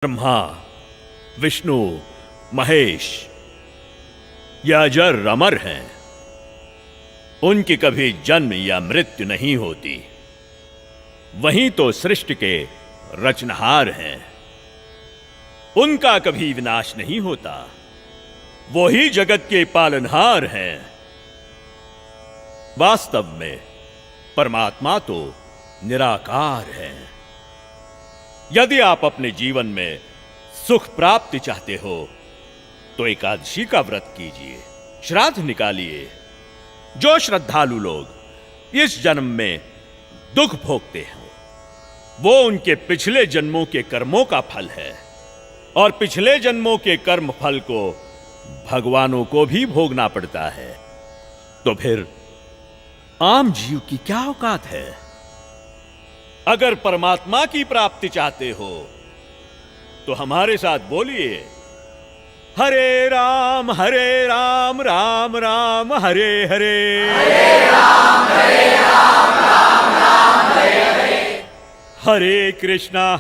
ब्रह्मा, विष्णु, महेश ये अजर अमर हैं। उनकी कभी जन्म या मृत्यु नहीं होती। वही तो सृष्टि के रचनहार हैं। उनका कभी विनाश नहीं होता। वो ही जगत के पालनहार हैं। वास्तव में परमात्मा तो निराकार है। यदि आप अपने जीवन में सुख प्राप्ति चाहते हो तो एकादशी का व्रत कीजिए, श्राद्ध निकालिए। जो श्रद्धालु लोग इस जन्म में दुख भोगते हैं वो उनके पिछले जन्मों के कर्मों का फल है, और पिछले जन्मों के कर्म फल को भगवानों को भी भोगना पड़ता है। तो फिर आम जीव की क्या औकात है? अगर परमात्मा की प्राप्ति चाहते हो तो हमारे साथ बोलिए, हरे राम राम राम हरे हरे, हरे राम राम राम हरे हरे, हरे कृष्णा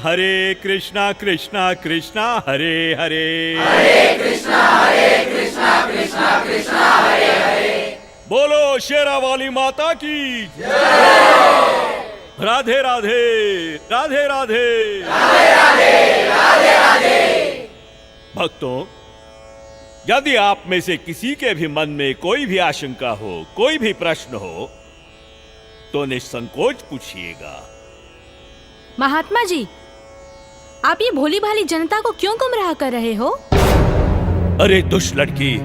कृष्णा कृष्णा हरे हरे, हरे कृष्णा कृष्णा कृष्णा हरे हरे। बोलो शेरा वाली माता की राधे राधे राधे राधे राधे राधे राधे राधे। भक्तों, यदि आप में से किसी के भी मन में कोई भी आशंका हो, कोई भी प्रश्न हो तो निसंकोच पूछिएगा। महात्मा जी, आप ये भोली भाली जनता को क्यों गुमराह कर रहे हो? अरे दुष्ट लड़की,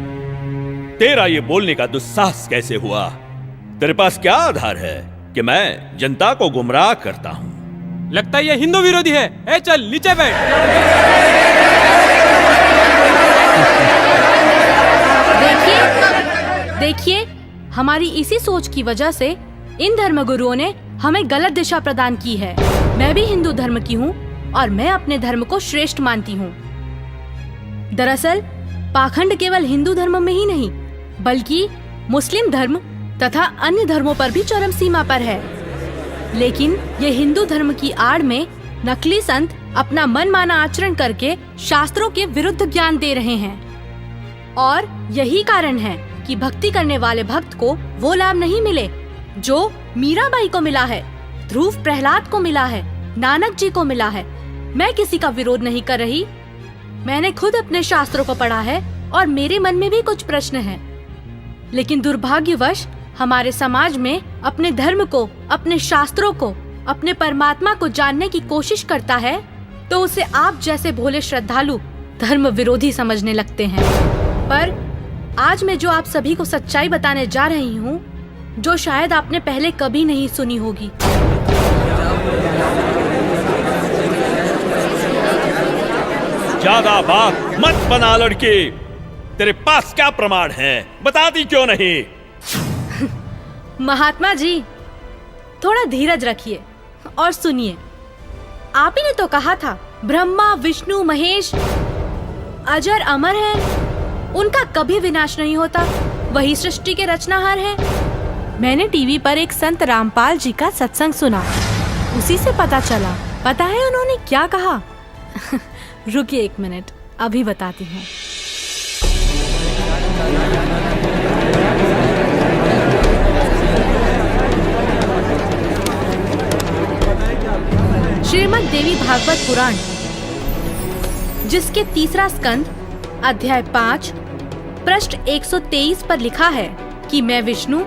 तेरा ये बोलने का दुस्साहस कैसे हुआ? तेरे पास क्या आधार है कि मैं जनता को गुमराह करता हूं? लगता है ये हिंदू विरोधी है। ए चल नीचे बैठ। देखिए, हमारी इसी सोच की वजह से इन धर्मगुरुओं ने हमें गलत दिशा प्रदान की है। मैं भी हिंदू धर्म की हूँ और मैं अपने धर्म को श्रेष्ठ मानती हूँ। दरअसल पाखंड केवल हिंदू धर्म में ही नहीं बल्कि मुस्लिम धर्म तथा अन्य धर्मों पर भी चरम सीमा पर है। लेकिन ये हिंदू धर्म की आड़ में नकली संत अपना मनमाना आचरण करके शास्त्रों के विरुद्ध ज्ञान दे रहे हैं, और यही कारण है कि भक्ति करने वाले भक्त को वो लाभ नहीं मिले जो मीराबाई को मिला है, ध्रुव प्रहलाद को मिला है, नानक जी को मिला है। मैं किसी का विरोध नहीं कर रही। मैंने खुद अपने शास्त्रों को पढ़ा है और मेरे मन में भी कुछ प्रश्न हैं। लेकिन दुर्भाग्यवश हमारे समाज में अपने धर्म को, अपने शास्त्रों को, अपने परमात्मा को जानने की कोशिश करता है तो उसे आप जैसे भोले श्रद्धालु धर्म विरोधी समझने लगते हैं। पर आज मैं जो आप सभी को सच्चाई बताने जा रही हूँ, जो शायद आपने पहले कभी नहीं सुनी होगी। ज्यादा बात मत बना लड़के। तेरे पास क्या प्रमाण है? बता दी क्यों नहीं? महात्मा जी, थोड़ा धीरज रखिए और सुनिए। आप ही ने तो कहा था ब्रह्मा, विष्णु, महेश अजर अमर हैं, उनका कभी विनाश नहीं होता, वही सृष्टि के रचनाहार हैं। मैंने टीवी पर एक संत रामपाल जी का सत्संग सुना, उसी से पता चला। पता है उन्होंने क्या कहा? रुकिए एक मिनट, अभी बताती हूँ। श्रीमद् देवी भागवत पुराण, जिसके तीसरा स्कंद अध्याय 5 पृष्ठ 123 पर लिखा है कि मैं विष्णु,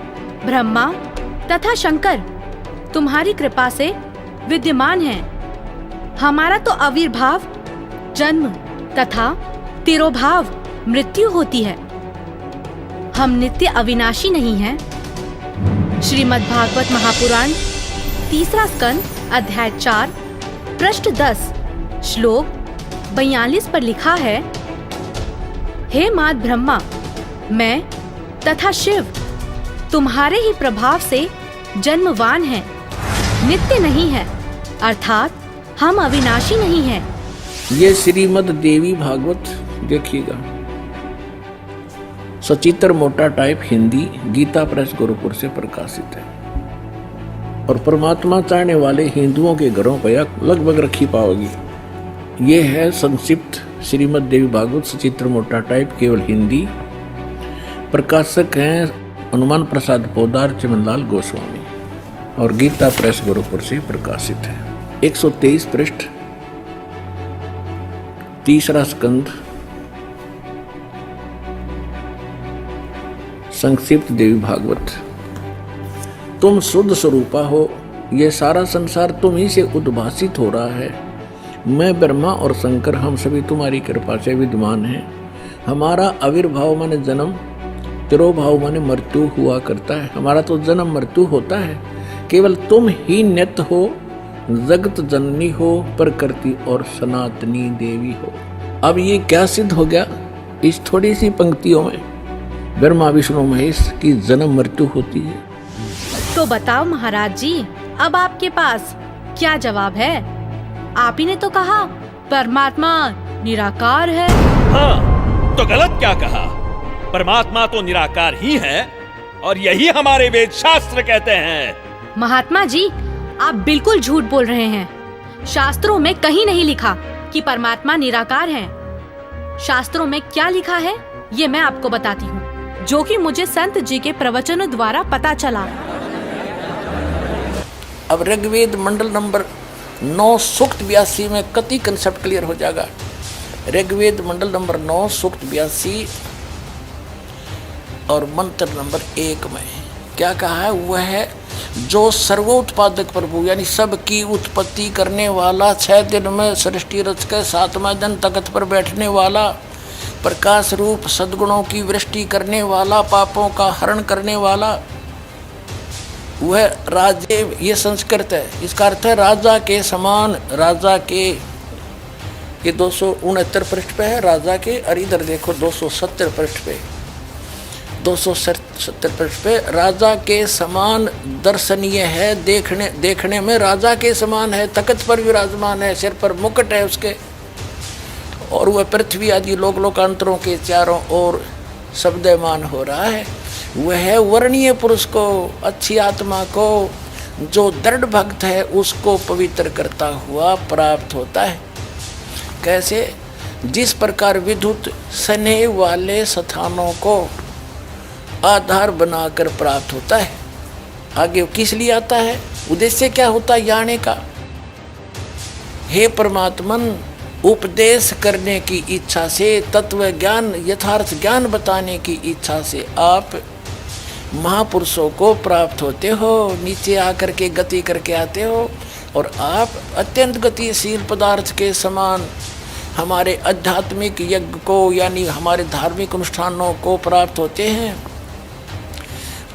ब्रह्मा तथा शंकर तुम्हारी कृपा से विद्यमान हैं। हमारा तो आविर्भाव, जन्म तथा तिरोभाव मृत्यु होती है। हम नित्य अविनाशी नहीं हैं। श्रीमद् भागवत महापुराण तीसरा स्कंद अध्याय 4 पृष्ठ 10 श्लोक 42 पर लिखा है, हे मात ब्रह्मा, मैं तथा शिव तुम्हारे ही प्रभाव से जन्मवान हैं, नित्य नहीं है, अर्थात हम अविनाशी नहीं हैं। ये श्रीमद् देवी भागवत देखिएगा, सचित्र मोटा टाइप हिंदी, गीता प्रेस गोरखपुर से प्रकाशित है। और परमात्मा चाहने वाले हिंदुओं के घरों पर लगभग रखी पाओगी। ये है संक्षिप्त श्रीमद् देवी भागवत सचित्र मोटा टाइप, केवल हिंदी। प्रकाशक हैं हनुमान प्रसाद पोदार, चमनलाल गोस्वामी, और गीता प्रेस गोरखपुर से प्रकाशित है। 123 पृष्ठ, तीसरा स्कंद, संक्षिप्त देवी भागवत। तुम शुद्ध स्वरूपा हो, ये सारा संसार तुम ही से उद्भासित हो रहा है। मैं ब्रह्मा और शंकर हम सभी तुम्हारी कृपा से विद्यमान हैं। हमारा आविर्भाव माने जन्म, तिरोभाव माने मृत्यु हुआ करता है। हमारा तो जन्म मृत्यु होता है, केवल तुम ही नित्य हो, जगत जननी हो, प्रकृति और सनातनी देवी हो। अब ये क्या सिद्ध हो गया इस थोड़ी सी पंक्तियों में? ब्रह्मा विष्णु महेश की जन्म मृत्यु होती है। तो बताओ महाराज जी, अब आपके पास क्या जवाब है? आप ही ने तो कहा परमात्मा निराकार है। हाँ, तो गलत क्या कहा? परमात्मा तो निराकार ही है, और यही हमारे वेद शास्त्र कहते हैं। महात्मा जी, आप बिल्कुल झूठ बोल रहे हैं। शास्त्रों में कहीं नहीं लिखा कि परमात्मा निराकार है। शास्त्रों में क्या लिखा है ये मैं आपको बताती हूँ, जो कि मुझे संत जी के प्रवचनों द्वारा पता चला। अब ऋग्वेद मंडल नंबर 9 सूक्त 82 में कति कंसेप्ट क्लियर हो जाएगा। ऋग्वेद मंडल नंबर 9 सूक्त 82 और मंत्र नंबर 1 में क्या कहा है? वह है जो सर्वोत्पादक प्रभु, यानी सबकी उत्पत्ति करने वाला, 6 दिन में सृष्टि रच के 7वां दिन तख्त पर बैठने वाला, प्रकाश रूप सद्गुणों की वृष्टि करने वाला, पापों का हरण करने वाला, वह राजे, ये संस्कृत है, इसका अर्थ है राजा के समान। राजा के, ये 269 पृष्ठ पे है राजा के, और इधर देखो 270 पृष्ठ पे, 270 पृष्ठ पे राजा के समान दर्शनीय है, देखने में राजा के समान है, तख्त पर विराजमान है, सिर पर मुकुट है उसके, और वह पृथ्वी आदि लोकांतरों के चारों ओर शब्दमान हो रहा है। वह वर्णीय पुरुष को, अच्छी आत्मा को, जो दृढ़ भक्त है उसको पवित्र करता हुआ प्राप्त होता है। कैसे? जिस प्रकार विद्युत स्नेह वाले स्थानों को आधार बनाकर प्राप्त होता है। आगे किस लिए आता है? उद्देश्य क्या होता है आने का? हे परमात्मन, उपदेश करने की इच्छा से, तत्व ज्ञान, यथार्थ ज्ञान बताने की इच्छा से आप महापुरुषों को प्राप्त होते हो, नीचे आकर के गति करके आते हो, और आप अत्यंत गतिशील पदार्थ के समान हमारे आध्यात्मिक यज्ञ को, यानी हमारे धार्मिक अनुष्ठानों को प्राप्त होते हैं।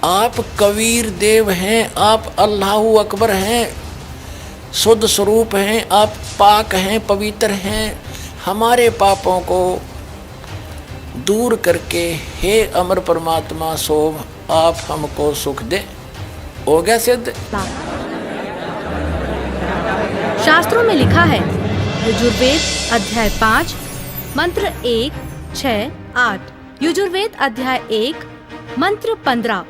आप कबीर देव हैं, आप अल्लाहु अकबर हैं, शुद्ध स्वरूप हैं, आप पाक हैं, पवित्र हैं। हमारे पापों को दूर करके हे अमर परमात्मा सोम, आप हमको सुख दे। हो गया सिद्ध। शास्त्रों में लिखा है, यजुर्वेद अध्याय 5 मंत्र 1, 6, 8, यजुर्वेद अध्याय 1 मंत्र 15,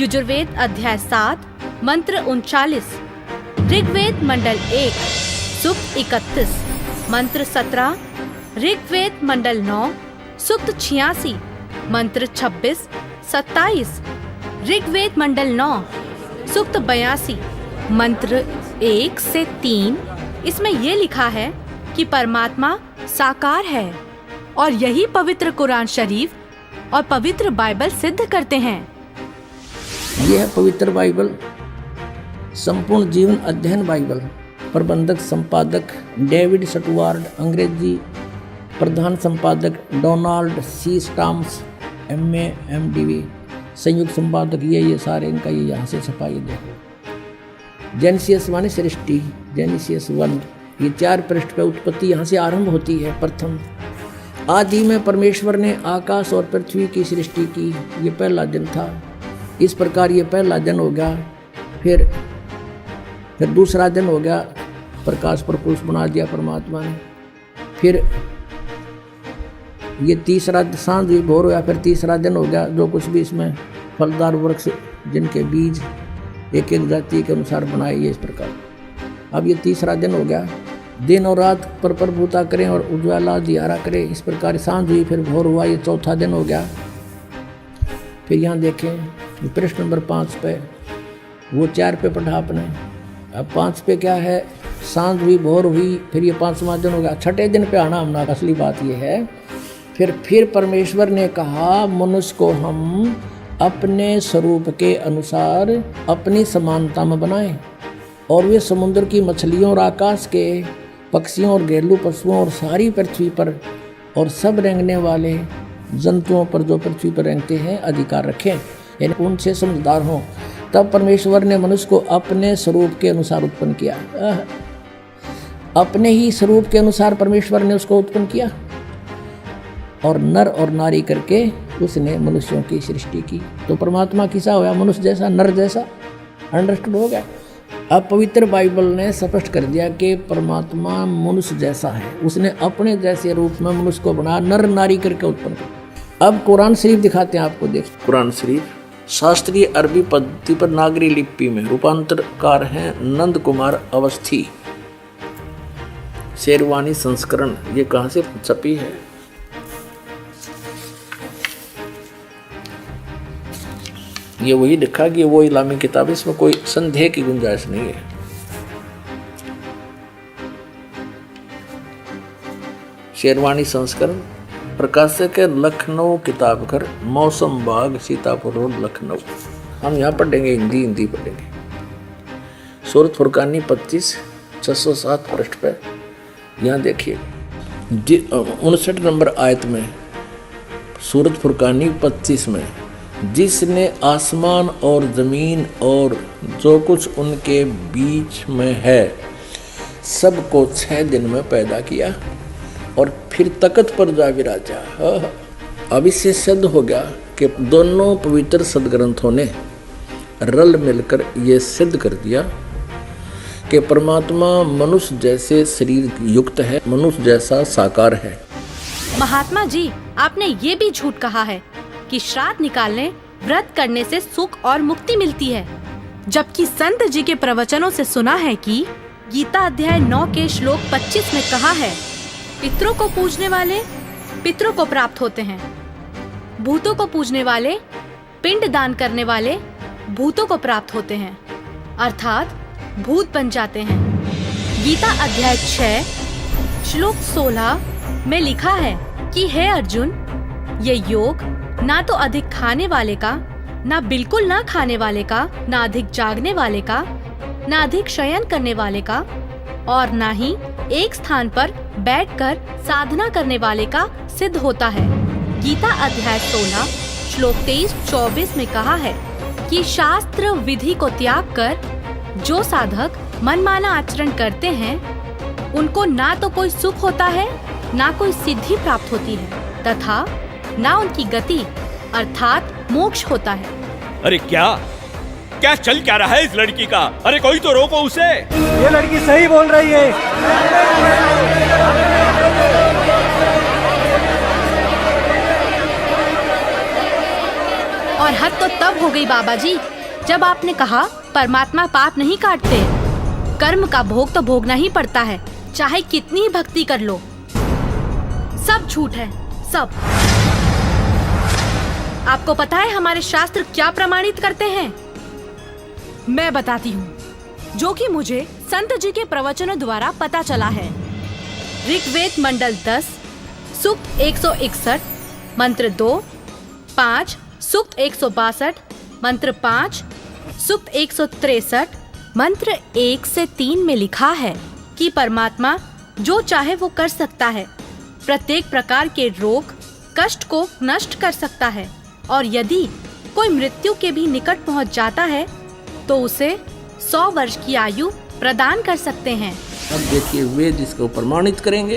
यजुर्वेद अध्याय 7 मंत्र 39, ऋग्वेद मंडल 1 सूक्त 31 मंत्र 17, ऋग्वेद मंडल 9 सूक्त 86 मंत्र 26, 27, ऋग्वेद मंडल 9 सूक्त 82 मंत्र 1 से 3। इसमें यह लिखा है कि परमात्मा साकार है, और यही पवित्र कुरान शरीफ और पवित्र बाइबल सिद्ध करते हैं। यह है पवित्र बाइबल, संपूर्ण जीवन अध्ययन बाइबल। प्रबंधक संपादक डेविड स्टुअर्ट, अंग्रेजी प्रधान संपादक Donald C Stams, MA MDV, संयुक्त संपादक ये सारे इनका ये यहाँ से छपाई देखो। जेनेसिस माने सृष्टि, जेनेसिस 1, ये 4 पृष्ठ पे उत्पत्ति यहाँ से आरंभ होती है। प्रथम आदि में परमेश्वर ने आकाश और पृथ्वी की सृष्टि की, ये पहला दिन था। इस प्रकार ये पहला दिन हो गया। फिर दूसरा दिन हो गया, प्रकाश पर पुरुष बना दिया परमात्मा ने। फिर ये तीसरा सांझ भोर हो गया, फिर तीसरा दिन हो गया। जो कुछ भी इसमें फलदार वृक्ष जिनके बीज एक एक जाति के अनुसार बनाए, ये इस प्रकार। अब ये तीसरा दिन हो गया। दिन और रात पर प्रभुता करें और उज्ज्वला दियारा करें। इस प्रकार सांझ हुई, फिर भोर हुआ, ये चौथा दिन हो गया। फिर यहाँ देखें प्रश्न नंबर 5 पे, वो 4 पे पढ़ा आपने, अब 5 पे क्या है, सांझ हुई भोर हुई, फिर ये 5वां दिन हो गया। छठे दिन पे आना हमने, असली बात ये है। फिर परमेश्वर ने कहा मनुष्य को हम अपने स्वरूप के अनुसार अपनी समानता में बनाएं, और वे समुद्र की मछलियों और आकाश के पक्षियों और घरेलू पशुओं और सारी पृथ्वी पर और सब रेंगने वाले जंतुओं पर जो पृथ्वी पर रेंगते हैं अधिकार रखें, यानी उनसे समझदार हों। तब परमेश्वर ने मनुष्य को अपने स्वरूप के अनुसार उत्पन्न किया। अपने ही स्वरूप के अनुसार परमेश्वर ने उसको उत्पन्न किया, और नर और नारी करके उसने मनुष्यों की सृष्टि की। तो परमात्मा किसा होया, मनुष्य जैसा, नर जैसा। अंडरस्टूड हो गया। अब पवित्र बाइबल ने स्पष्ट कर दिया कि परमात्मा मनुष्य जैसा है, उसने अपने जैसे रूप में मनुष्य को बना, नर नारी करके उत्पन्न किया। अब कुरान शरीफ दिखाते हैं आपको, देख कुरान शरीफ शास्त्रीय अरबी पद्धति पर नागरी लिपि में रूपांतरकार हैं नंद कुमार अवस्थी, शेरवानी संस्करण। ये कहाँ से छपी है? ये वही लिखा कि वो इस्लामी किताब है, इसमें कोई संदेह की गुंजाइश नहीं है। शेरवानी संस्करण, प्रकाशक है लखनऊ किताब घर, मौसम बाग, सीतापुर रोड, लखनऊ। हम यहाँ पढ़ेंगे, हिंदी पढ़ेंगे। सूरत फुरकानी 25 607 पृष्ठ पे यहाँ देखिए 59 नंबर आयत में, सूरत फुरकानी 25 में, जिसने आसमान और ज़मीन और जो कुछ उनके बीच में है सबको 6 दिन में पैदा किया और फिर तख्त पर जा विराजा। अब इससे सिद्ध हो गया कि दोनों पवित्र सदग्रंथों ने रल मिलकर ये सिद्ध कर दिया कि परमात्मा मनुष्य जैसे शरीर युक्त है, मनुष्य जैसा साकार है। महात्मा जी, आपने ये भी झूठ कहा है कि श्राद्ध निकालने, व्रत करने से सुख और मुक्ति मिलती है, जबकि संत जी के प्रवचनों से सुना है कि गीता अध्याय 9 के श्लोक 25 में कहा है, पितरों को पूजने वाले पितरों को प्राप्त होते हैं, भूतों को पूजने वाले, पिंड दान करने वाले भूतों को प्राप्त होते हैं, अर्थात भूत बन जाते हैं। गीता अध्याय 6 श्लोक 16 में लिखा है कि हे अर्जुन, ये योग ना तो अधिक खाने वाले का, ना बिल्कुल ना खाने वाले का, ना अधिक जागने वाले का, ना अधिक शयन करने वाले का, और ना ही एक स्थान पर बैठकर साधना करने वाले का सिद्ध होता है। गीता अध्याय 16 श्लोक 23-24 में कहा है कि शास्त्र विधि को त्याग कर जो साधक मनमाना आचरण करते हैं, उनको ना तो कोई सुख होता है, ना कोई सिद्धि प्राप्त होती है, तथा ना उनकी गति अर्थात मोक्ष होता है। अरे क्या चल क्या रहा है इस लड़की का? अरे कोई तो रोको उसे। ये लड़की सही बोल रही है। और हद तो तब हो गई बाबा जी, जब आपने कहा परमात्मा पाप नहीं काटते, कर्म का भोग तो भोगना ही पड़ता है, चाहे कितनी ही भक्ति कर लो। सब झूठ है, सब। आपको पता है हमारे शास्त्र क्या प्रमाणित करते हैं? मैं बताती हूँ, जो कि मुझे संत जी के प्रवचनों द्वारा पता चला है। ऋग्वेद मंडल 10 सूक्त 161 मंत्र 2, 5 सूक्त 162 मंत्र 5, सूक्त 163 मंत्र 1 से 3 में लिखा है कि परमात्मा जो चाहे वो कर सकता है, प्रत्येक प्रकार के रोग कष्ट को नष्ट कर सकता है, और यदि कोई मृत्यु के भी निकट पहुंच जाता है तो उसे 100 वर्ष की आयु प्रदान कर सकते हैं। अब देखिए वेद इसको प्रमाणित करेंगे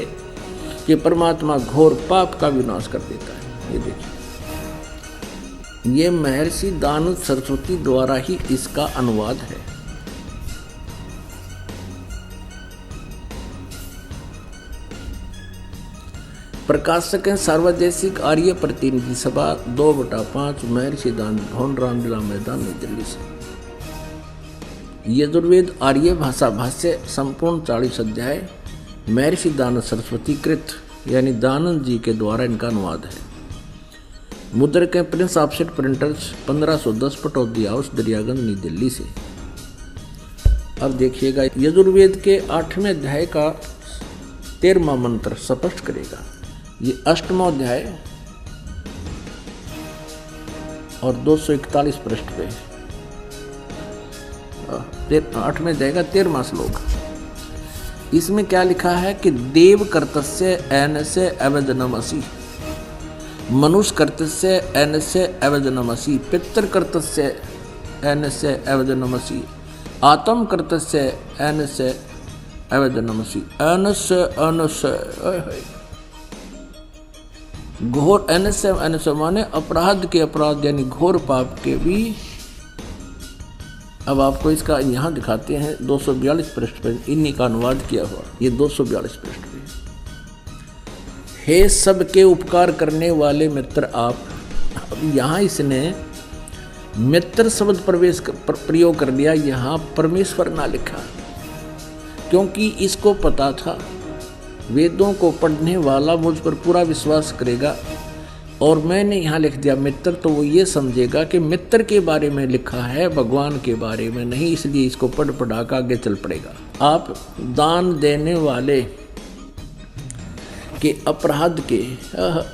कि परमात्मा घोर पाप का विनाश कर देता है। ये देखिए, ये महर्षि दानव सरस्वती द्वारा ही इसका अनुवाद है। प्रकाशक हैं सार्वदेशिक आर्य प्रतिनिधि सभा 2/5 महर्षि दानव भवन रामलीला मैदान नई दिल्ली से। यजुर्वेद आर्य भाषा भाष्य संपूर्ण 40 अध्याय महर्षि दानंद सरस्वती कृत यानी दानंद जी के द्वारा इनका अनुवाद है। मुद्रक है Prince offset printers 1510 Pataudi house Daryaganj नई दिल्ली से। अब देखिएगा यजुर्वेद के 8वें अध्याय का 13वां मंत्र स्पष्ट करेगा। ये 8वां अध्याय और 241 पृष्ठ पे 8वें अध्याय का 13वां श्लोक। इसमें क्या लिखा है कि देव कर्तस्य एनस्य अवजनमसि, मनुष्य कर्तस्य एनस्य अवजनमसि, पितृ कर्तस्य एनस्य अवजनमसि, आत्म कर्तस्य एनस्य अवजनमसि। एनस्य घोर एनस्य माने अपराध के अपराध यानी घोर पाप के भी। अब आपको इसका यहाँ दिखाते हैं 242 पृष्ठ पर इन्हीं का अनुवाद किया हुआ। ये 242 पृष्ठ पे। हे सबके उपकार करने वाले मित्र आप। अब यहाँ इसने मित्र शब्द प्रयोग कर दिया, यहाँ परमेश्वर ना लिखा, क्योंकि इसको पता था वेदों को पढ़ने वाला मुझ पर पूरा विश्वास करेगा, और मैंने यहाँ लिख दिया मित्र, तो वो ये समझेगा कि मित्र के बारे में लिखा है, भगवान के बारे में नहीं, इसलिए इसको पढ़ पढ़ा कर आगे चल पड़ेगा। आप दान देने वाले के अपराध के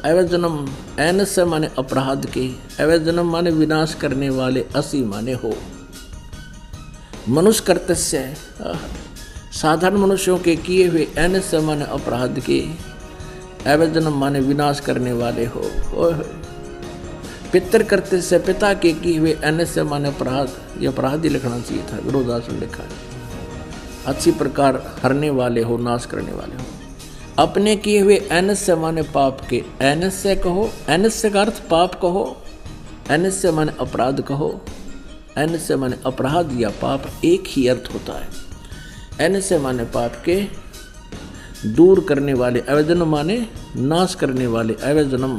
अवजनम, एनस्य माने अपराध के, अवजनम माने विनाश करने वाले, असी माने हो। मनुष्य कर्तस्य साधारण मनुष्यों के किए हुए, एनस्य माने अपराध के, अवजनम माने विनाश करने वाले हो। पितृ कर्तव्य से पिता के किए हुए, एनस्य माने अपराध, ये अपराध ही लिखना चाहिए था, विरोधासन लिखा है। अच्छी प्रकार हरने वाले हो, नाश करने वाले हो। अपने किए हुए, एनस्य माने पाप के, एनस्य कहो, एनस्य का अर्थ पाप कहो, एनस्य माने अपराध कहो, एनस्य माने अपराध या पाप एक ही अर्थ होता है। एनस्य माने पाप के दूर करने वाले, अवजनम माने नाश करने वाले, अवजनम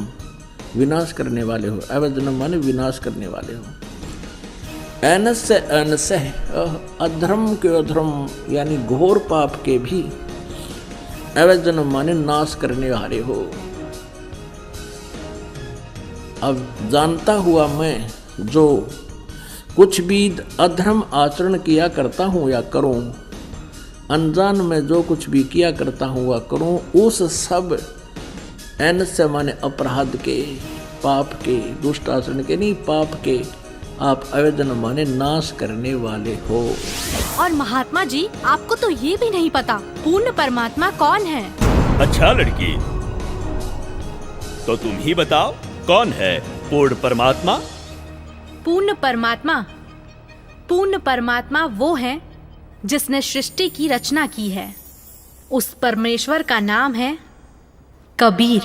विनाश करने वाले हो, अवजनम माने विनाश करने वाले हो। एनस्य एनस्य अधर्म के अधर्म यानी घोर पाप के भी, अवजनम माने नाश करने वाले हो। अब जानता हुआ मैं जो कुछ भी अधर्म आचरण किया करता हूँ या करूँ, अनजान में जो कुछ भी किया करता हूँ वह करूँ, उस सब एनस्य माने अपराध के, पाप के, दुष्ट आचरण के नहीं, पाप के आप अवजन माने नाश करने वाले हो। और महात्मा जी, आपको तो ये भी नहीं पता पूर्ण परमात्मा कौन है। अच्छा लड़की, तो तुम ही बताओ कौन है पूर्ण परमात्मा? पूर्ण परमात्मा, पूर्ण परमात्मा वो है जिसने सृष्टि की रचना की है। उस परमेश्वर का नाम है कबीर।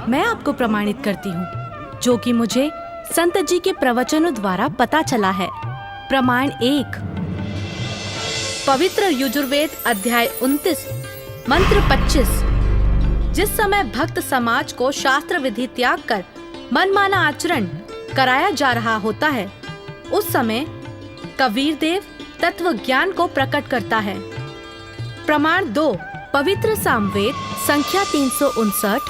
मैं आपको प्रमाणित करती हूँ, जो कि मुझे संत जी के प्रवचनों द्वारा पता चला है। प्रमाण 1, पवित्र यजुर्वेद अध्याय 29 मंत्र 25। जिस समय भक्त समाज को शास्त्र विधि त्याग कर मनमाना आचरण कराया जा रहा होता है, उस समय कबीर देव तत्व ज्ञान को प्रकट करता है। प्रमाण 2, पवित्र सामवेद संख्या 359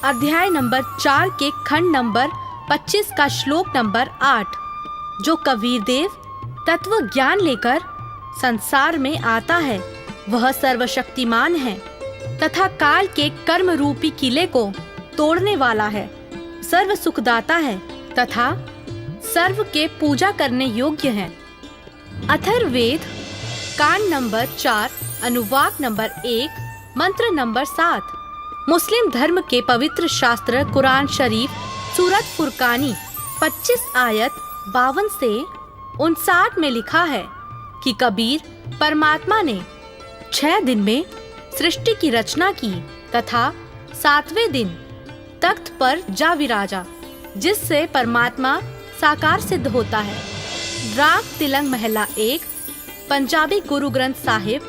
अध्याय नंबर 4 के खंड नंबर 25 का श्लोक नंबर 8, जो कबीर देव तत्व ज्ञान लेकर संसार में आता है, वह सर्वशक्तिमान है तथा काल के कर्म रूपी किले को तोड़ने वाला है, सर्व सुखदाता है तथा सर्व के पूजा करने योग्य है। अथर्ववेद कांड नंबर 4 अनुवाक नंबर 1 मंत्र नंबर 7। मुस्लिम धर्म के पवित्र शास्त्र कुरान शरीफ सूरत फुरकानी 25 आयत 52 से 59 में लिखा है कि कबीर परमात्मा ने 6 दिन में सृष्टि की रचना की तथा 7वें दिन तख्त पर जा विराजा, जिससे परमात्मा साकार सिद्ध होता है। राग तिलंग महला 1 पंजाबी गुरु ग्रंथ साहिब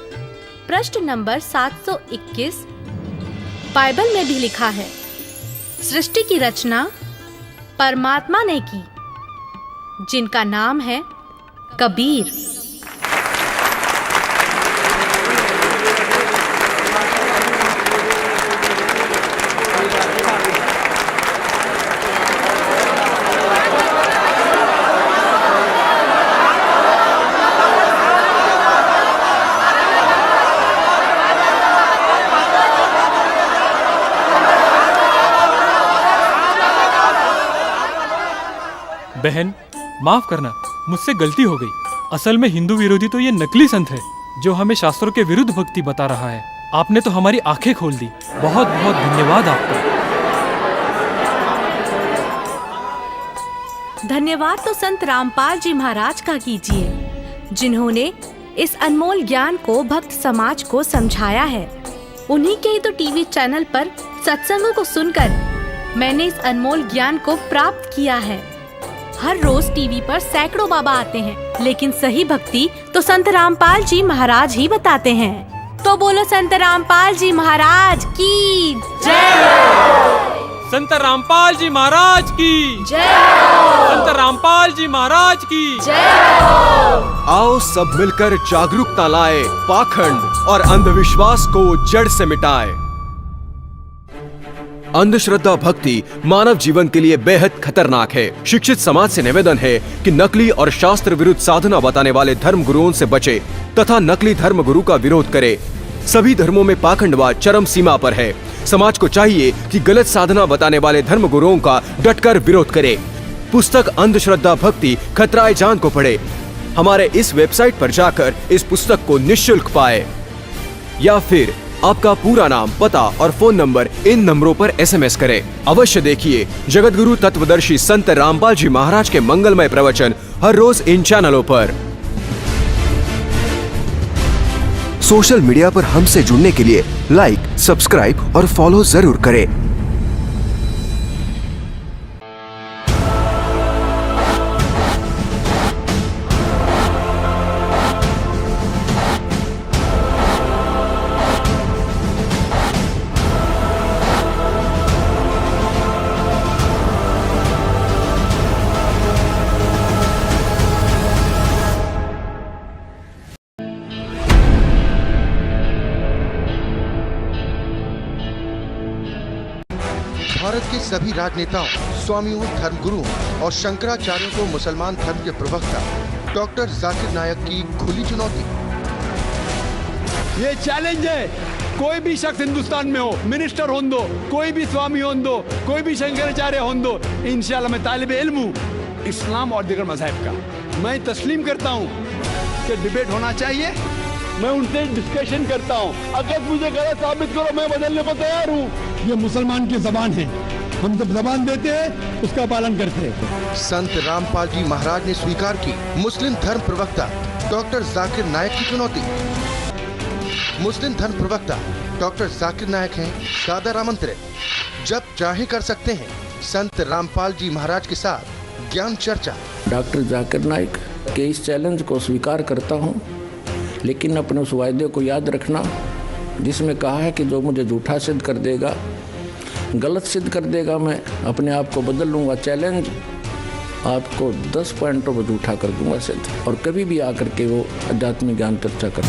पृष्ठ नंबर 721। बाइबल में भी लिखा है, सृष्टि की रचना परमात्मा ने की, जिनका नाम है कबीर। बहन माफ करना, मुझसे गलती हो गई। असल में हिंदू विरोधी तो ये नकली संत है जो हमें शास्त्रों के विरुद्ध भक्ति बता रहा है। आपने तो हमारी आंखें खोल दी। बहुत बहुत धन्यवाद आपका। धन्यवाद तो संत रामपाल जी महाराज का कीजिए, जिन्होंने इस अनमोल ज्ञान को भक्त समाज को समझाया है। उन्हीं के ही तो टीवी चैनल पर सत्संगों को सुनकर मैंने इस अनमोल ज्ञान को प्राप्त किया है। हर रोज टीवी पर सैकड़ों बाबा आते हैं, लेकिन सही भक्ति तो संत रामपाल जी महाराज ही बताते हैं। तो बोलो संत रामपाल जी महाराज की जय। संत रामपाल जी महाराज की जय। संत रामपाल जी महाराज की जय। आओ सब मिलकर जागरूकता लाए, पाखंड और अंधविश्वास को जड़ से मिटाए। अंधश्रद्धा भक्ति मानव जीवन के लिए बेहद खतरनाक है। शिक्षित समाज से निवेदन है कि नकली और शास्त्र विरुद्ध साधना बताने वाले धर्म गुरुओं से बचे तथा नकली धर्म गुरु का विरोध करे। सभी धर्मों में पाखंडवाद चरम सीमा पर है। समाज को चाहिए कि गलत साधना बताने वाले धर्म गुरुओं का डटकर विरोध करे। पुस्तक अंधश्रद्धा भक्ति खतराए जान को पढ़े। हमारे इस वेबसाइट पर जाकर इस पुस्तक को निःशुल्क पाए, या फिर आपका पूरा नाम, पता और फोन नंबर इन नंबरों पर SMS करें। अवश्य देखिए जगतगुरु तत्वदर्शी संत रामपाल जी महाराज के मंगलमय प्रवचन हर रोज इन चैनलों पर। सोशल मीडिया पर हमसे जुड़ने के लिए लाइक, सब्सक्राइब और फॉलो जरूर करें। भारत के सभी राजनेताओं, स्वामियों, धर्मगुरुओं और शंकराचार्यों को मुसलमान धर्म के प्रवक्ता डॉक्टर जाकिर नायक की खुली चुनौती। ये चैलेंज है, कोई भी शख्स हिंदुस्तान में हो, मिनिस्टर हों दो, कोई भी स्वामी हों दो, कोई भी शंकराचार्य हों दो, इंशाल्लाह मैं तालिब इल्म हूँ इस्लाम और दीगर मज़हब का। मैं तस्लीम करता हूँ कि डिबेट होना चाहिए। मैं उनसे डिस्कशन करता हूँ, अगर मुझे गलत साबित करो मैं बदलने को तैयार हूँ। ये मुसलमान की जबान है, हम जब जबान देते हैं उसका पालन करते हैं। संत रामपाल जी महाराज ने स्वीकार की मुस्लिम धर्म प्रवक्ता डॉक्टर जाकिर नायक की चुनौती। मुस्लिम धर्म प्रवक्ता डॉक्टर जाकिर नायक हैं सादर आमंत्रित, जब चाहे कर सकते हैं संत रामपाल जी महाराज के साथ ज्ञान चर्चा। डॉक्टर जाकिर नायक के इस चैलेंज को स्वीकार करता हूँ, लेकिन अपने उस वायदे को याद रखना जिसमें कहा है कि जो मुझे झूठा सिद्ध कर देगा, गलत सिद्ध कर देगा, मैं अपने आप को बदल लूँगा। चैलेंज, आपको 10 पॉइंटों पर झूठा कर दूंगा सिद्ध, और कभी भी आकर के वो अध्यात्मिक ज्ञान चर्चा कर